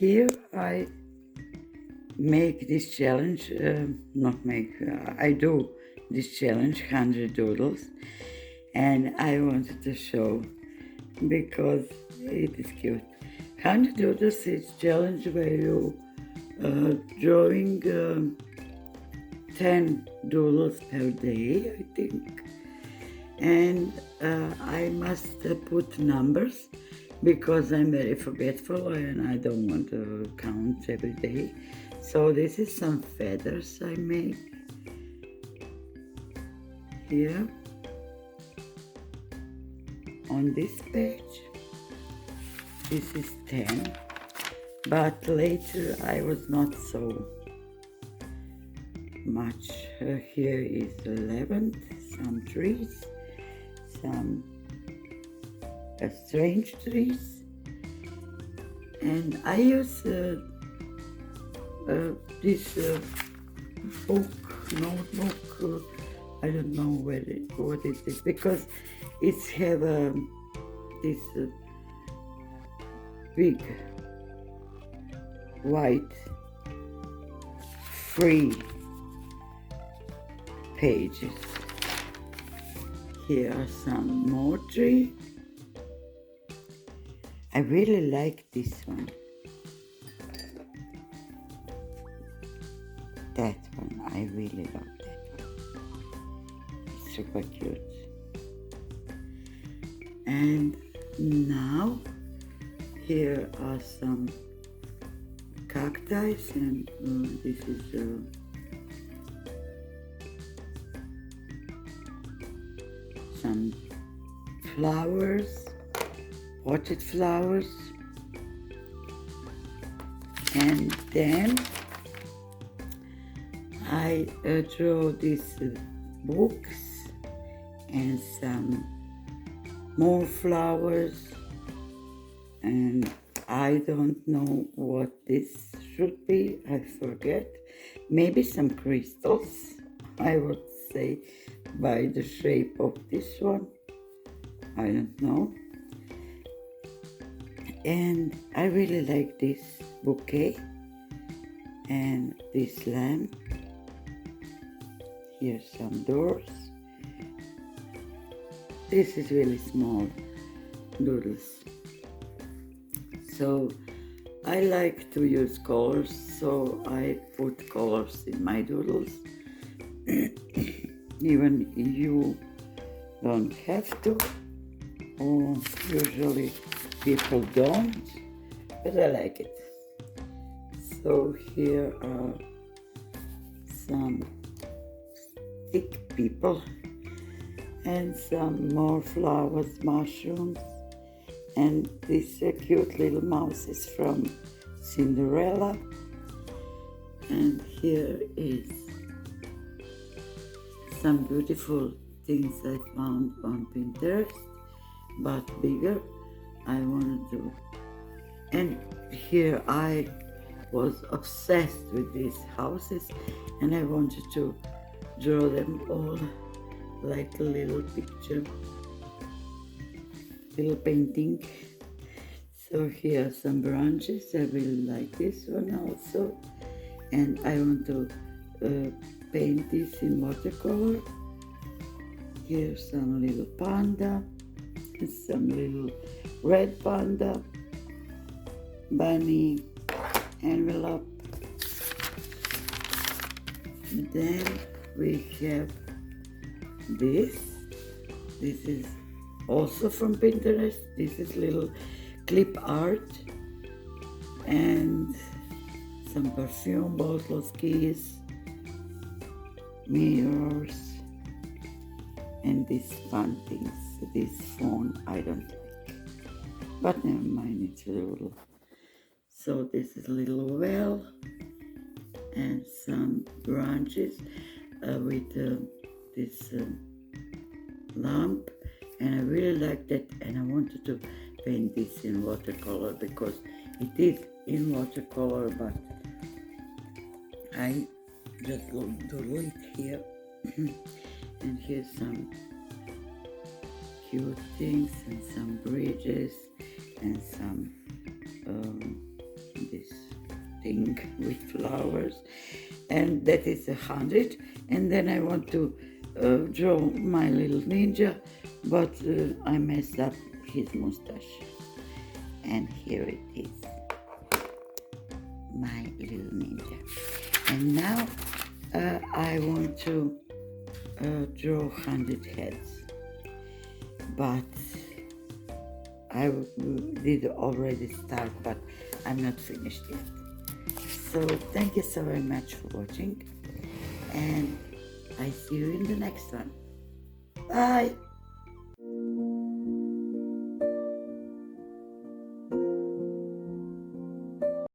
here I make this challenge, I do this challenge, 100 doodles, and I wanted to show because it is cute. 100 doodles is challenge where you drawing 10 doodles per day, I think, and I must put numbers because I'm very forgetful and I don't want to count every day. So this is some feathers I make here on this page. This is 10, but later I was not so much. Here is 11, some trees, some strange trees, and I use this notebook, I don't know what it is, because it's have this big white free pages. Here are some more trees. I really like this one. That one, I really love that one. It's super cute. And now here are some cacti, and this is some flowers, potted flowers, and then I draw these books and some more flowers, and I don't know what this should be, I forget. Maybe some crystals, I would say, by the shape of this one. I don't know. And I really like this bouquet and this lamp. Here's some doors. This is really small doodles. So I like to use colors, so I put colors in my doodles. Even you don't have to, or usually people don't, but I like it. So here are some stick people and some more flowers, mushrooms, and this cute little mouse is from Cinderella. And here is some beautiful things I found on Pinterest, but bigger. I wanted to, and here I was obsessed with these houses, and I wanted to draw them all like a little picture, little painting. So here are some branches. I really like this one also, and I want to paint this in watercolor. Here's some little panda, some little red panda, bunny, envelope. Then we have this. This is also from Pinterest. This is little clip art and some perfume bottles, keys, mirrors, and these fun things. This phone I don't like, but never mind, it's a little. So this is a little well and some branches with this lamp, and I really like that, and I wanted to paint this in watercolor because it is in watercolor, but I just doodle it here. And here's some cute things and some bridges and some this thing with flowers, and that is 100. And then I want to draw my little ninja, but I messed up his mustache. And here it is, my little ninja. And now I want to draw 100 heads, but I did already start, but I'm not finished yet. So thank you so very much for watching, and I see you in the next one. Bye!